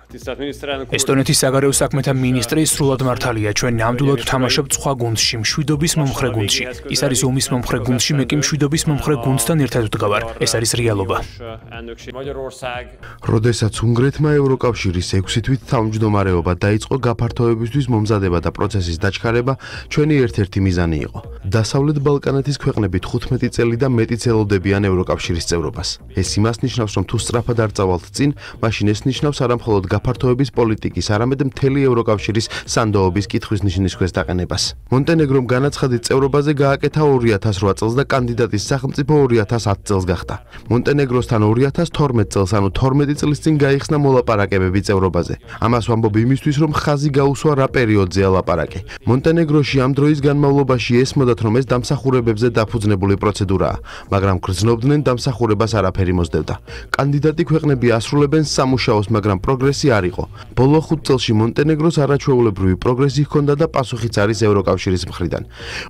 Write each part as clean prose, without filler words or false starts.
ესტონეთის საგარეო საქმეთა მინისტრი სრულად მართალია, ჩვენ ნამდვილად ვთამაშობთ სხვა გუნდში, მშვიდობის მომხრე გუნდში. ის არის ომის მომხრე გუნდში, მე კი მშვიდობის მომხრე გუნდთან ერთად ვდგავარ. ეს არის რეალობა. როდესაც უნგრეთმა ევროკავშირის 6 თვით თავმჯდომარეობა დაიწყო, გაფართოებისთვის მომზადება და პროცესის დაჩქარება ჩვენი ერთ-ერთი მიზანი იყო. დასავლეთ ბალკანეთის ქვეყნები 15 წელი და მეტიც ელოდებიან ევროკავშირის წევრობას. ეს იმას ნიშნავს, რომ თუ სწრაფად არ წავალთ წინ, მაშინ ეს ნიშნავს არა მხოლოდ გაფართოების პოლიტიკის, არამედ მთელი ევროკავშირის სანდოობის კითხვის ნიშნის ქვეშ დაყენებას. მონტენეგრომ განაცხადით წევრობაზე გააკეთა 2008 წელს და კანდიდატის სახელმწიფო 2010 წელს გახდა. მონტენეგროსთან 2012 წელს, ანუ 12 წლის წინ გაიხსნა მოლაპარაკებები წევრობაზე. ამას ვამბობ იმისთვის, რომ ხაზი გაუსვა რა პერიოდზეა ლაპარაკი. მონტენეგროში ამ დროის განმავლობაში ესმოდათ, რომ ეს დამსახურებებზე დაფუძნებული პროცედურაა, მაგრამ გრძნობდნენ დამსახურებას არაფერი მოსდევდა. კანდიდატი ქვეყნები ასრულებენ სამუშაოს, მაგრამ პროგრესი არ იყო. ბოლო 5 წელში მონტენეგროს არაჩვეულებრივი პროგრესი ჰქონდა და პასუხიც არის ევროკავშირის მხრიდან.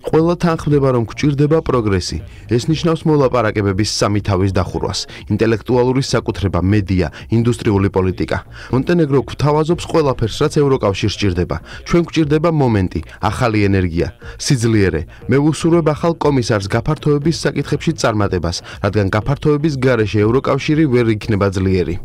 ყველა თანხმდება, რომ გვჭირდება პროგრესი. ეს ნიშნავს მოლაპარაკებების სამი თავის დახურვას: ინტელექტუალური საკუთრება, მედია, ინდუსტრიული პოლიტიკა. მონტენეგრო გვთავაზობს ყველაფერს, რაც ევროკავშირს სჭირდება. ჩვენ გვჭირდება მომენტი, ახალი ენერგია, სიძლიერე. მე ვუსურვებ ახალ კომისარს გაფართოების საკითხებში წარმატებას, რადგან გაფართოების გარეშე ევროკავშირი ვერ იქნება ძლიერი.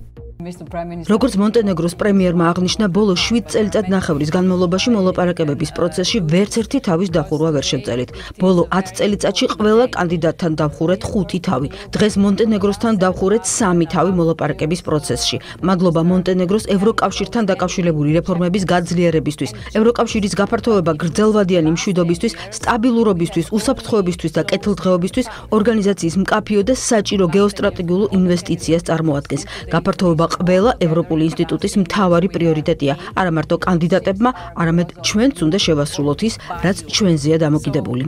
როგორც მონტენეგროს პრემიერმა აღნიშნა, ბოლო 7 წელიწადნახევრის განმავლობაში მოლაპარაკებების პროცესში ვერც ერთი თავის დახურვა ვერ შევწელით. ბოლო 10 წელიწადში ყველა კანდიდატთან დავხურეთ 5 თავი. დღეს მონტენეგროსთან დავხურეთ 3 თავი მოლაპარაკების პროცესში. მადლობა მონტენეგროს ევროკავშირთან დაკავშირებული რეფორმების გაძლიერებისთვის, ევროკავშირის გაფართოება გრძელვადიანი მშვიდობისთვის, სტაბილურობისთვის, უსაფრთხოებისთვის და კეთილდღეობისთვის, ორგანიზაციის მკაფიო და საჭირო გეოსტრატეგიულ ინვესტიციას წარმოადგენს. გაფართოება ყველა ევროპული ინსტიტუტის მთავარი პრიორიტეტია, არა მარტო კანდიდატებმა, არამედ ჩვენც უნდა შევასრულოთ ის, რაც ჩვენზეა დამოკიდებული.